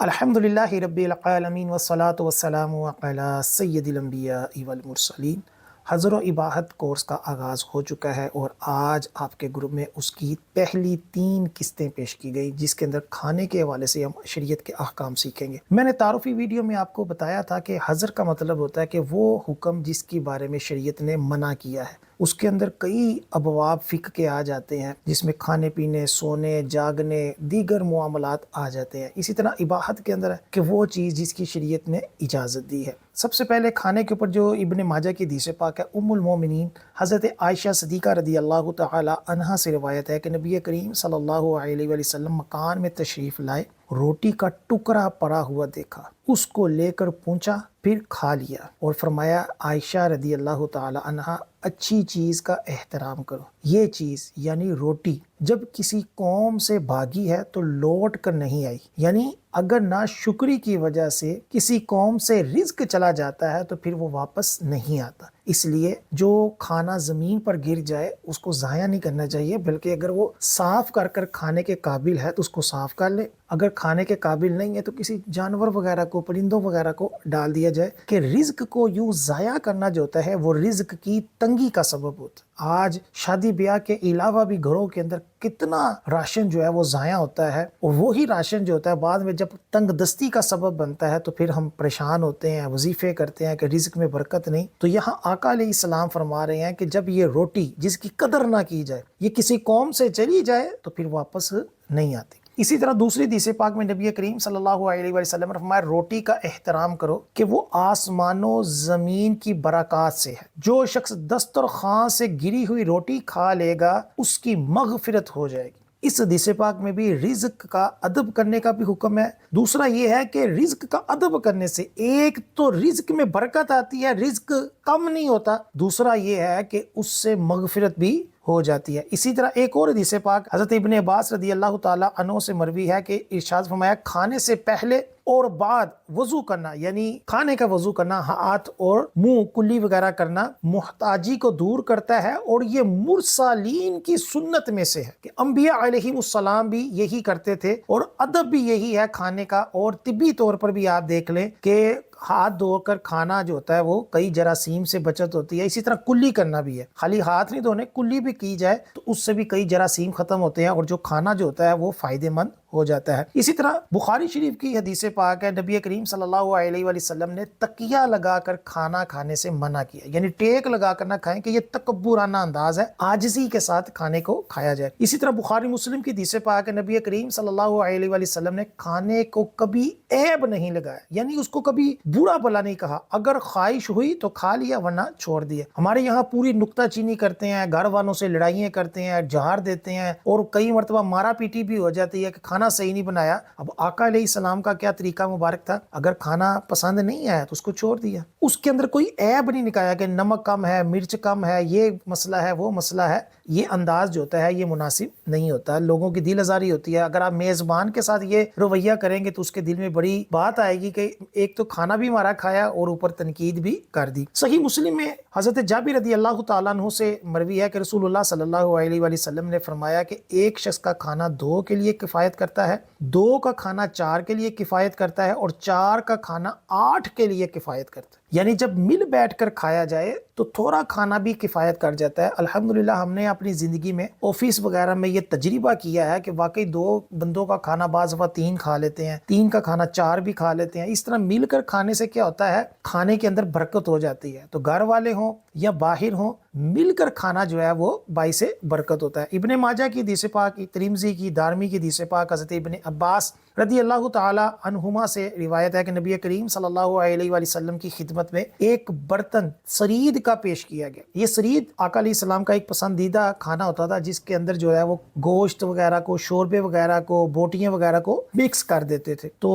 الحمدللہ رب العالمین والصلاة والسلام علی سید الانبیاء والمرسلین۔ حضر و اباحت کورس کا آغاز ہو چکا ہے اور آج آپ کے گروپ میں اس کی پہلی 3 قسطیں پیش کی گئی، جس کے اندر کھانے کے حوالے سے ہم شریعت کے احکام سیکھیں گے۔ میں نے تعارفی ویڈیو میں آپ کو بتایا تھا کہ حضر کا مطلب ہوتا ہے کہ وہ حکم جس کے بارے میں شریعت نے منع کیا ہے، اس کے اندر کئی ابواب فقہ کے آ جاتے ہیں، جس میں کھانے پینے، سونے، جاگنے، دیگر معاملات آ جاتے ہیں۔ اسی طرح اباحت کے اندر ہے کہ وہ چیز جس کی شریعت نے اجازت دی ہے۔ سب سے پہلے کھانے کے اوپر جو ابن ماجہ کی حدیث پاک ہے، ام المومنین حضرت عائشہ صدیقہ رضی اللہ تعالی عنہا سے روایت ہے کہ نبی کریم صلی اللہ علیہ وآلہ وسلم مکان میں تشریف لائے، روٹی کا ٹکڑا پڑا ہوا دیکھا، اس کو لے کر پہنچا، پھر کھا لیا اور فرمایا عائشہ رضی اللہ تعالی عنہا اچھی چیز کا احترام کرو۔ یہ چیز یعنی روٹی جب کسی قوم سے بھاگی ہے تو لوٹ کر نہیں آئی، یعنی اگر ناشکری کی وجہ سے کسی قوم سے رزق چلا جاتا ہے تو پھر وہ واپس نہیں آتا۔ اس لیے جو کھانا زمین پر گر جائے اس کو ضائع نہیں کرنا چاہیے، بلکہ اگر وہ صاف کر کر کھانے کے قابل ہے تو اس کو صاف کر لے، اگر کھانے کے قابل نہیں ہے تو کسی جانور وغیرہ کو، پرندوں وغیرہ کو ڈال دیا جائے۔ کہ رزق کو یوں ضائع کرنا جو ہوتا ہے وہ رزق کی تنگی کا سبب ہوتا ہے۔ آج شادی بیاہ کے علاوہ بھی گھروں کے اندر کتنا راشن جو ہے وہ ضائع ہوتا ہے، اور وہی راشن جو ہوتا ہے بعد میں جب تنگ دستی کا سبب بنتا ہے تو پھر ہم پریشان ہوتے ہیں، وظیفے کرتے ہیں کہ رزق میں برکت نہیں۔ تو یہاں آقا علیہ السلام فرما رہے ہیں کہ جب یہ روٹی جس کی قدر نہ کی جائے یہ کسی قوم سے چلی جائے تو پھر واپس نہیں آتی۔ اسی طرح دوسری حدیث پاک میں نبی کریم صلی اللہ علیہ وسلم نے فرمایا روٹی کا احترام کرو کہ وہ آسمان و زمین کی برکات سے ہے۔ جو شخص دسترخوان سے گری ہوئی روٹی کھا لے گا اس کی مغفرت ہو جائے گی۔ اس حدیث پاک میں بھی رزق کا ادب کرنے کا بھی حکم ہے۔ دوسرا یہ ہے کہ رزق کا ادب کرنے سے ایک تو رزق میں برکت آتی ہے، رزق کم نہیں ہوتا، دوسرا یہ ہے کہ اس سے مغفرت بھی ہو جاتی ہے۔ اسی طرح ایک اور حدیث پاک حضرت ابن عباس رضی اللہ تعالی عنہ سے مروی ہے کہ ارشاد فرمایا کھانے سے پہلے اور بعد وضو کرنا، یعنی کھانے کا وضو کرنا، ہاتھ اور منہ کلی وغیرہ کرنا محتاجی کو دور کرتا ہے، اور یہ مرسلین کی سنت میں سے ہے کہ انبیاء علیہم السلام بھی یہی کرتے تھے، اور ادب بھی یہی ہے کھانے کا۔ اور طبی طور پر بھی آپ دیکھ لیں کہ ہاتھ دھو کر کھانا جو ہوتا ہے وہ کئی جراثیم سے بچت ہوتی ہے۔ اسی طرح کلی کرنا بھی ہے، خالی ہاتھ نہیں دھونے، کلی بھی کی جائے تو اس سے بھی کئی جراثیم ختم ہوتے ہیں، اور جو کھانا جو ہوتا ہے وہ فائدہ مند ہو جاتا ہے۔ اسی طرح بخاری شریف کی حدیث پاک ہے، نبی کریم صلی اللہ علیہ وآلہ وسلم نے تکیہ لگا کر کھانا کھانے سے منع کیا، یعنی ٹیک لگا کر نہ کھائیں کہ یہ تکبرانہ انداز ہے، عاجزی کے ساتھ کھانے کو کھایا جائے۔ اسی طرح بخاری مسلم کی حدیث پاک ہے، نبی کریم صلی اللہ علیہ وآلہ وسلم نے کھانے کو کبھی عیب نہیں لگایا، یعنی اس کو کبھی برا بھلا نہیں کہا، اگر خواہش ہوئی تو کھا لیا ورنہ چھوڑ دیا۔ ہمارے یہاں پوری نکتہ چینی کرتے ہیں، گھر والوں سے لڑائیاں کرتے ہیں، جھاڑ دیتے ہیں، اور کئی مرتبہ مارا پیٹی بھی ہو جاتی ہے کہ کھانا صحیح نہیں بنایا۔ اب آقا علیہ السلام کا کیا طریقہ مبارک تھا، اگر کھانا پسند نہیں آیا تو اس کو چھوڑ دیا، اس کے اندر کوئی عیب نہیں نکایا کہ نمک کم ہے، مرچ کم ہے، یہ مسئلہ ہے، وہ مسئلہ ہے۔ یہ انداز جو ہوتا ہے یہ مناسب نہیں ہوتا، لوگوں کی دل آزاری ہوتی ہے۔ اگر آپ میزبان کے ساتھ یہ رویہ کریں گے تو اس کے دل میں بڑی بات آئے گی کہ ایک تو کھانا بھی ہمارا کھایا اور اوپر تنقید بھی کر دی۔ صحیح مسلم میں حضرت جابر رضی اللہ تعالیٰ عنہ سے مروی ہے کہ رسول اللہ صلی اللہ علیہ وآلہ وسلم نے فرمایا کہ ایک شخص کا کھانا 2 کے لیے کفایت کرتا ہے، 2 کا کھانا 4 کے لیے کفایت کرتا ہے، اور 4 کا کھانا 8 کے لیے کفایت کرتا ہے۔ یعنی جب مل بیٹھ کر کھایا جائے تو تھوڑا کھانا بھی کفایت کر جاتا ہے۔ الحمدللہ ہم نے اپنی زندگی میں آفس وغیرہ میں یہ تجربہ کیا ہے کہ واقعی 2 بندوں کا کھانا بعض دفعہ 3 کھا لیتے ہیں، 3 کا کھانا 4 بھی کھا لیتے ہیں۔ اس طرح مل کر کھانے سے کیا ہوتا ہے، کھانے کے اندر برکت ہو جاتی ہے۔ تو گھر والے ہوں یا باہر ہوں، مل کر کھانا جو ہے وہ باعث برکت ہوتا ہے۔ ابن ماجہ کی حدیث پاک، ترمذی کی، دارمی کی حدیث پاک حضرت ابن عباس رضی اللہ تعالی عنہما سے روایت ہے کہ نبی کریم صلی اللہ علیہ وآلہ وسلم کی خدمت میں ایک برتن سرید کا پیش کیا گیا۔ یہ سرید آقا علیہ السلام کا ایک پسندیدہ کھانا ہوتا تھا، جس کے اندر جو ہے وہ گوشت وغیرہ کو، شوربے وغیرہ کو، بوٹیاں وغیرہ کو مکس کر دیتے تھے۔ تو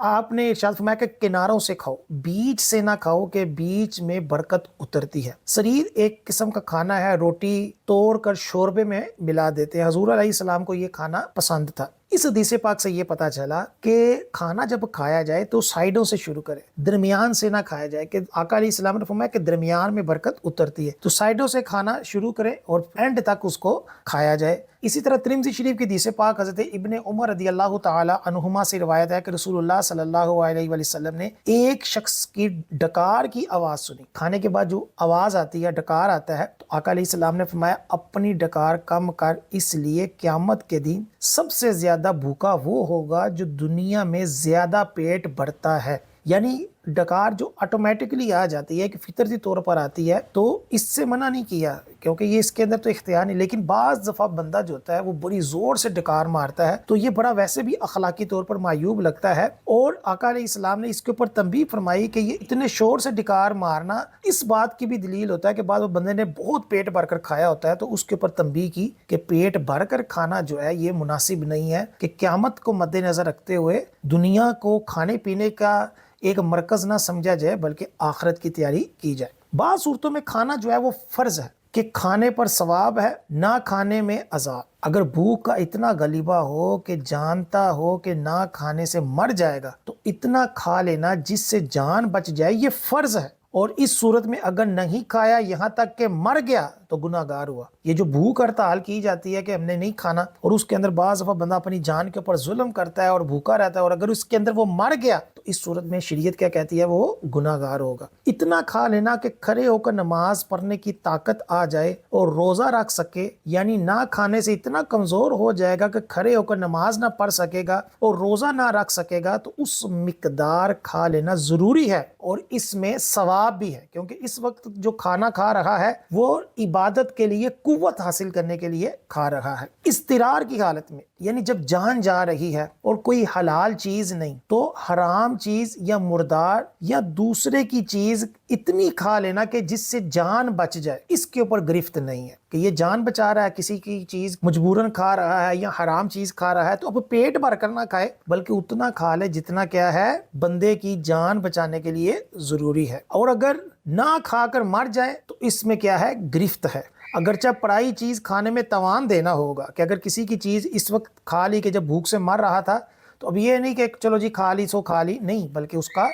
آپ نے ارشاد فرمایا کہ کناروں سے کھاؤ، بیچ سے نہ کھاؤ کہ بیچ میں برکت اترتی ہے۔ سرید ایک قسم کا کھانا ہے، روٹی توڑ کر شوربے میں ملا دیتے ہیں۔ حضور علیہ السلام کو یہ کھانا پسند تھا۔ اس حدیث پاک سے یہ پتا چلا کہ کھانا جب کھایا جائے تو سائیڈوں سے شروع کرے، درمیان سے نہ کھایا جائے، کہ آقا علیہ السلام نے فرمایا کہ درمیان میں برکت اترتی ہے، تو سائیڈوں سے کھانا شروع کرے اور اینڈ تک اس کو کھایا جائے۔ اسی طرح ترمذی شریف کی حدیث پاک حضرت ابن عمر رضی اللہ تعالی عنہما سے روایت ہے کہ رسول اللہ صلی اللہ علیہ وآلہ وسلم نے ایک شخص کی ڈکار کی آواز سنی، کھانے کے بعد جو آواز آتی ہے، ڈکار آتا ہے، تو آقا علیہ السلام نے فرمایا اپنی ڈکار کم کر، اس لیے قیامت کے دن سب سے زیادہ بھوکا وہ ہوگا جو دنیا میں زیادہ پیٹ بھرتا ہے۔ یعنی ڈکار جو آٹومیٹکلی آ جاتی ہے کہ فطرتی طور پر آتی ہے، تو اس سے منع نہیں کیا کیونکہ یہ اس کے اندر تو اختیار نہیں، لیکن بعض دفعہ بندہ جو ہوتا ہے وہ بڑی زور سے ڈکار مارتا ہے، تو یہ بڑا ویسے بھی اخلاقی طور پر معیوب لگتا ہے، اور آقا علیہ السلام نے اس کے اوپر تنبیہ فرمائی کہ یہ اتنے شور سے ڈکار مارنا اس بات کی بھی دلیل ہوتا ہے کہ بعض بندے نے بہت پیٹ بھر کر کھایا ہوتا ہے، تو اس کے اوپر تنبیہ کی کہ پیٹ بھر کر کھانا جو ہے یہ مناسب نہیں ہے، کہ قیامت کو مد نظر رکھتے ہوئے دنیا کو کھانے پینے کا ایک مرکز نہ سمجھا جائے بلکہ آخرت کی تیاری کی جائے۔ بعض صورتوں میں کھانا جو ہے وہ فرض ہے کہ کھانے پر ثواب ہے، نہ کھانے میں عذاب۔ اگر بھوک کا اتنا غلبہ ہو کہ جانتا ہو کہ نہ کھانے سے مر جائے گا تو اتنا کھا لینا جس سے جان بچ جائے، یہ فرض ہے، اور اس صورت میں اگر نہیں کھایا یہاں تک کہ مر گیا تو گناہ گار ہوا۔ یہ جو بھوک ہڑتال کی جاتی ہے کہ ہم نے نہیں کھانا، اور اس کے اندر بعض دفعہ بندہ اپنی جان کے اوپر ظلم کرتا ہے اور بھوکا رہتا ہے، اور اگر اس کے اندر وہ مر گیا تو اس صورت میں شریعت کیا کہتی ہے، وہ گناہ گار ہوگا۔ اتنا کھا لینا کہ کھڑے ہو کر نماز پڑھنے کی طاقت آ جائے اور روزہ رکھ سکے، یعنی نہ کھانے سے اتنا کمزور ہو جائے گا کہ کھڑے ہو کر نماز نہ پڑھ سکے گا اور روزہ نہ رکھ سکے گا، تو اس مقدار کھا لینا ضروری ہے، اور اس میں ثواب بھی ہے، کیونکہ اس وقت جو کھانا کھا رہا ہے وہ عبادت کے لیے قوت حاصل کرنے کے لیے کھا رہا ہے۔ اضطرار کی حالت میں، یعنی جب جان جا رہی ہے اور کوئی حلال چیز نہیں، تو حرام چیز یا مردار یا دوسرے کی چیز اتنی کھا لینا کہ جس سے جان بچ جائے، اس کے اوپر گرفت نہیں ہے کہ یہ جان بچا رہا ہے، کسی کی چیز مجبوراً کھا رہا ہے یا حرام چیز کھا رہا ہے، تو اب پیٹ بھر کر نہ کھائے بلکہ اتنا کھا لے جتنا کیا ہے بندے کی جان بچانے کے لیے ضروری ہے، اور اگر نہ کھا کر مر جائے تو اس میں کیا ہے، گرفت ہے۔ اگرچہ پرائی چیز کھانے میں توان دینا ہوگا، کہ اگر کسی کی چیز اس وقت کھا لی کہ جب بھوک سے مر رہا تھا، تو اب یہ نہیں کہ چلو جی کھا لی سو کھا لی، نہیں، بلکہ اس کا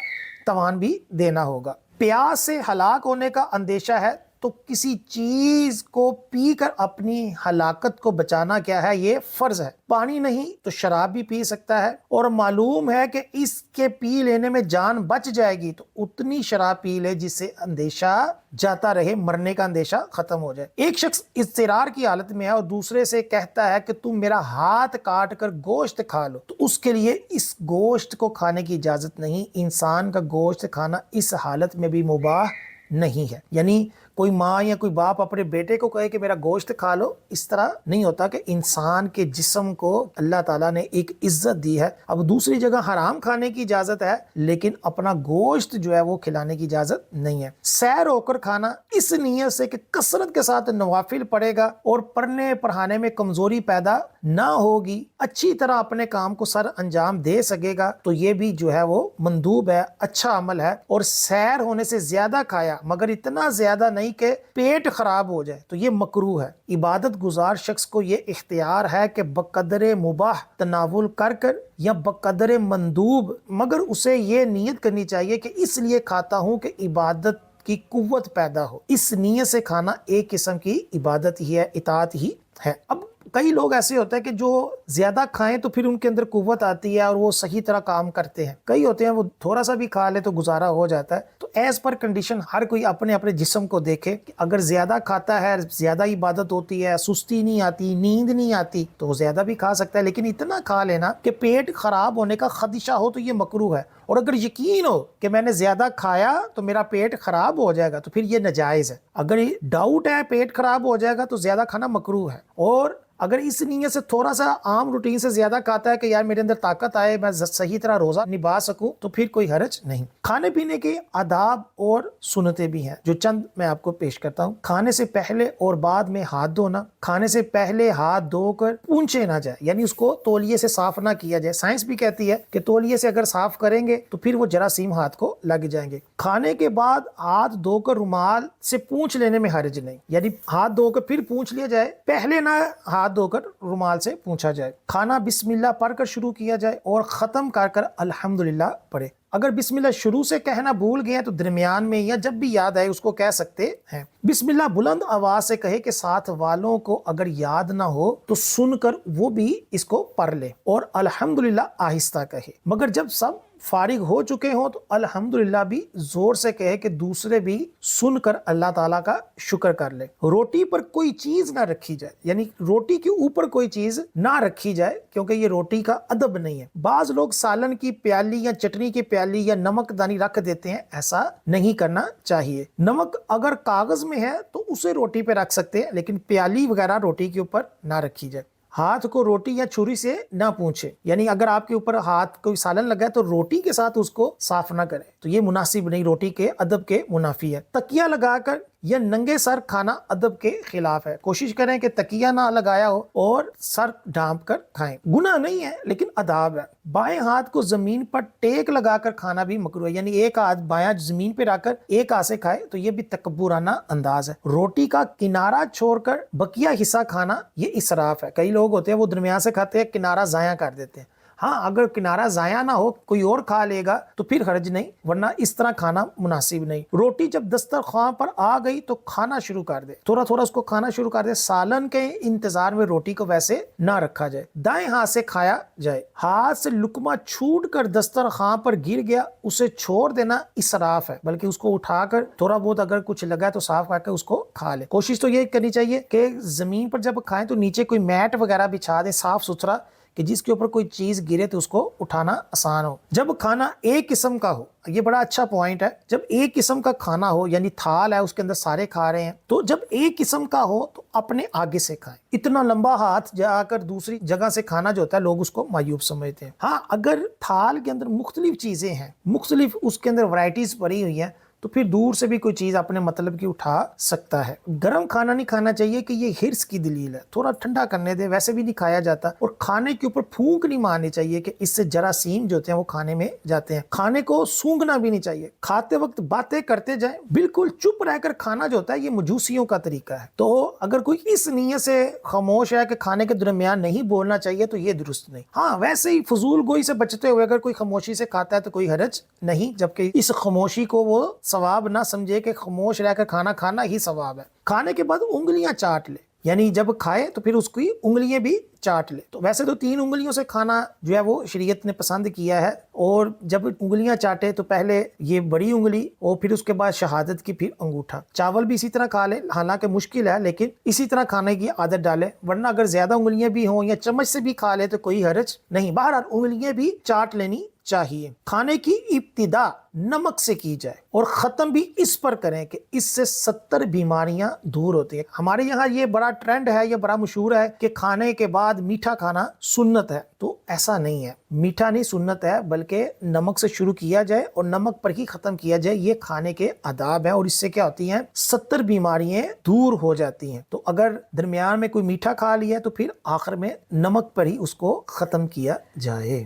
توان بھی دینا ہوگا۔ پیاس سے ہلاک ہونے کا اندیشہ ہے تو کسی چیز کو پی کر اپنی ہلاکت کو بچانا کیا ہے، یہ فرض ہے۔ پانی نہیں تو شراب بھی پی سکتا ہے، اور معلوم ہے کہ اس کے پی لینے میں جان بچ جائے گی تو اتنی شراب پی لے جس سے اندیشہ جاتا رہے، مرنے کا اندیشہ ختم ہو جائے۔ ایک شخص اضطرار کی حالت میں ہے اور دوسرے سے کہتا ہے کہ تم میرا ہاتھ کاٹ کر گوشت کھا لو، تو اس کے لیے اس گوشت کو کھانے کی اجازت نہیں۔ انسان کا گوشت کھانا اس حالت میں بھی مباح نہیں ہے، یعنی کوئی ماں یا کوئی باپ اپنے بیٹے کو کہے کہ میرا گوشت کھا لو، اس طرح نہیں ہوتا، کہ انسان کے جسم کو اللہ تعالیٰ نے ایک عزت دی ہے۔ اب دوسری جگہ حرام کھانے کی اجازت ہے لیکن اپنا گوشت جو ہے وہ کھلانے کی اجازت نہیں ہے۔ سیر ہو کر کھانا اس نیت سے کہ کثرت کے ساتھ نوافل پڑھے گا اور پڑھنے پڑھانے میں کمزوری پیدا نہ ہوگی، اچھی طرح اپنے کام کو سر انجام دے سکے گا، تو یہ بھی جو ہے وہ مندوب ہے، اچھا عمل ہے۔ اور سیر ہونے سے زیادہ کھایا مگر اتنا زیادہ نہیں کہ پیٹ خراب ہو جائے، تو یہ مکروہ ہے۔ عبادت گزار شخص کو یہ اختیار ہے کہ بقدر مباح تناول کر یا بقدر مندوب، مگر اسے یہ نیت کرنی چاہیے کہ اس لیے کھاتا ہوں کہ عبادت کی قوت پیدا ہو۔ اس نیت سے کھانا ایک قسم کی عبادت ہی ہے، اطاعت ہی ہے۔ اب کئی لوگ ایسے ہوتے ہیں کہ جو زیادہ کھائیں تو پھر ان کے اندر قوت آتی ہے اور وہ صحیح طرح کام کرتے ہیں، کئی ہوتے ہیں وہ تھوڑا سا بھی کھا لے تو گزارا ہو جاتا ہے۔ تو ایز پر کنڈیشن ہر کوئی اپنے اپنے جسم کو دیکھے کہ اگر زیادہ کھاتا ہے، زیادہ عبادت ہوتی ہے، سستی نہیں آتی، نیند نہیں آتی، تو وہ زیادہ بھی کھا سکتا ہے، لیکن اتنا کھا لینا کہ پیٹ خراب ہونے کا خدشہ ہو تو یہ مکروہ ہے۔ اور اگر یقین ہو کہ میں نے زیادہ کھایا تو میرا پیٹ خراب ہو جائے گا تو پھر یہ ناجائز ہے۔ اگر ڈاؤٹ ہے پیٹ خراب ہو جائے گا تو زیادہ کھانا مکروہ ہے، اور اگر اس نیت سے تھوڑا سا عام روٹین سے زیادہ کھاتا ہے کہ یار میرے اندر طاقت آئے، میں صحیح طرح روزہ نبھا سکوں، تو پھر کوئی حرج نہیں۔ کھانے پینے کے آداب اور سنتیں بھی ہیں جو چند میں آپ کو پیش کرتا ہوں۔ کھانے سے پہلے اور بعد میں ہاتھ دھونا، کھانے سے پہلے ہاتھ دھو کر پونچھے نہ جائے، یعنی اس کو تولیے سے صاف نہ کیا جائے۔ سائنس بھی کہتی ہے کہ تولیے سے اگر صاف کریں گے تو پھر وہ جراثیم ہاتھ کو لگ جائیں گے۔ کھانے کے بعد ہاتھ دھو کر رومال سے پونچھ لینے میں حرج نہیں، یعنی ہاتھ دھو کر پھر پونچھ لیا جائے، پہلے نہ ہاتھ دھو کر رومال سے پوچھا جائے. کھانا بسم اللہ پڑھ کر شروع کیا جائے اور ختم کر الحمدللہ پڑھے. اگر بسم اللہ شروع سے کہنا بھول گئے تو درمیان میں یا جب بھی یاد آئے اس کو کہہ سکتے ہیں. بسم اللہ بلند آواز سے کہے کہ ساتھ والوں کو اگر یاد نہ ہو تو سن کر وہ بھی اس کو پڑھ لے اور الحمدللہ آہستہ کہے. مگر جب سب فارغ ہو چکے ہوں تو الحمدللہ بھی زور سے کہے کہ دوسرے بھی سن کر اللہ تعالیٰ کا شکر کر لے. روٹی پر کوئی چیز نہ رکھی جائے، یعنی روٹی کے اوپر کوئی چیز نہ رکھی جائے کیونکہ یہ روٹی کا ادب نہیں ہے. بعض لوگ سالن کی پیالی یا چٹنی کی پیالی یا نمک دانی رکھ دیتے ہیں، ایسا نہیں کرنا چاہیے. نمک اگر کاغذ میں ہے تو اسے روٹی پہ رکھ سکتے ہیں لیکن پیالی وغیرہ روٹی کے اوپر نہ رکھی جائے. ہاتھ کو روٹی یا چھری سے نہ پونچھے، یعنی اگر آپ کے اوپر ہاتھ کوئی سالن لگا ہے تو روٹی کے ساتھ اس کو صاف نہ کریں، تو یہ مناسب نہیں، روٹی کے ادب کے منافی ہے. تکیہ لگا کر یا ننگے سر کھانا ادب کے خلاف ہے. کوشش کریں کہ تکیہ نہ لگایا ہو اور سر ڈھانپ کر کھائیں. گناہ نہیں ہے لیکن آداب ہے. بائیں ہاتھ کو زمین پر ٹیک لگا کر کھانا بھی مکروہ ہے، یعنی ایک ہاتھ بایاں زمین پہ رکھ کر ایک ہاتھ سے کھائے تو یہ بھی تکبرانہ انداز ہے. روٹی کا کنارہ چھوڑ کر بقیہ حصہ کھانا یہ اسراف ہے. کئی لوگ ہوتے ہیں وہ درمیان سے کھاتے ہیں، کنارہ ضائع کر دیتے ہیں. ہاں اگر کنارہ ضائع نہ ہو کوئی اور کھا لے گا تو پھر حرج نہیں، ورنہ اس طرح کھانا مناسب نہیں. روٹی جب دسترخوان پر آ گئی تو کھانا شروع کر دے، تھوڑا تھوڑا اس کو کھانا شروع کر دے. سالن کے انتظار میں روٹی کو ویسے نہ رکھا جائے. دائیں ہاتھ سے کھایا جائے. ہاتھ سے لقمہ چھوٹ کر دسترخوان پر گر گیا اسے چھوڑ دینا اسراف ہے، بلکہ اس کو اٹھا کر تھوڑا بہت اگر کچھ لگا ہے تو صاف کر کے اس کو کھا لے. کوشش تو یہ کرنی چاہیے کہ زمین پر جب کھائیں تو نیچے کوئی میٹ وغیرہ بچھا دیں صاف ستھرا، کہ جس کے اوپر کوئی چیز گرے تو اس کو اٹھانا آسان ہو. جب کھانا ایک قسم کا ہو، یہ بڑا اچھا پوائنٹ ہے، جب ایک قسم کا کھانا ہو یعنی تھال ہے اس کے اندر سارے کھا رہے ہیں، تو جب ایک قسم کا ہو تو اپنے آگے سے کھائیں. اتنا لمبا ہاتھ جا کر دوسری جگہ سے کھانا جو ہوتا ہے لوگ اس کو معیوب سمجھتے ہیں. ہاں اگر تھال کے اندر مختلف چیزیں ہیں، مختلف اس کے اندر ورائٹیز پڑی ہوئی ہیں تو پھر دور سے بھی کوئی چیز اپنے مطلب کی اٹھا سکتا ہے. گرم کھانا نہیں کھانا چاہیے کہ یہ حرص کی دلیل ہے، تھوڑا ٹھنڈا کرنے دے، ویسے بھی نہیں کھایا جاتا. اور کھانے کے اوپر پھونک نہیں مارنی چاہیے کہ اس سے جراثیم جو ہوتے ہیں وہ کھانے میں جاتے ہیں. کھانے کو سونگھنا بھی نہیں چاہیے. کھاتے وقت باتیں کرتے جائیں، بالکل چپ رہ کر کھانا جو ہوتا ہے یہ مجوسیوں کا طریقہ ہے. تو اگر کوئی اس نیت سے خاموش ہے کہ کھانے کے درمیان نہیں بولنا چاہیے تو یہ درست نہیں. ہاں ویسے ہی فضول گوئی سے بچتے ہوئے اگر کوئی خاموشی سے کھاتا ہے تو کوئی حرج نہیں، جبکہ اس خاموشی کو وہ ثواب نہ سمجھے کہ خاموش رہ کر کھانا کھانا ہی ثواب ہے. کھانے کے بعد انگلیاں چاٹ لے، یعنی جب کھائے تو پھر اس کی انگلیاں بھی چاٹ لے. تو ویسے تو 3 انگلیوں سے کھانا جو ہے وہ شریعت نے پسند کیا ہے، اور جب انگلیاں چاٹے تو پہلے یہ بڑی انگلی اور پھر اس کے بعد شہادت کی، پھر انگوٹھا. چاول بھی اسی طرح کھا لے، حالانکہ مشکل ہے لیکن اسی طرح کھانے کی عادت ڈالے، ورنہ اگر زیادہ انگلیاں بھی ہوں یا چمچ سے بھی کھا لے تو کوئی حرج نہیں. بہرحال انگلیاں بھی چاٹ لینی چاہیے. کھانے کی ابتدا نمک سے کی جائے اور ختم بھی اس پر کریں کہ اس سے 70 بیماریاں دور ہوتی ہیں. ہمارے یہاں یہ بڑا ٹرینڈ ہے، یہ بڑا مشہور ہے کہ کھانے کے بعد میٹھا کھانا سنت ہے، تو ایسا نہیں ہے. میٹھا نہیں سنت ہے، بلکہ نمک سے شروع کیا جائے اور نمک پر ہی ختم کیا جائے. یہ کھانے کے آداب ہیں اور اس سے کیا ہوتی ہیں، 70 بیماریاں دور ہو جاتی ہیں. تو اگر درمیان میں کوئی میٹھا کھا لیا تو پھر آخر میں نمک پر ہی اس کو ختم کیا جائے.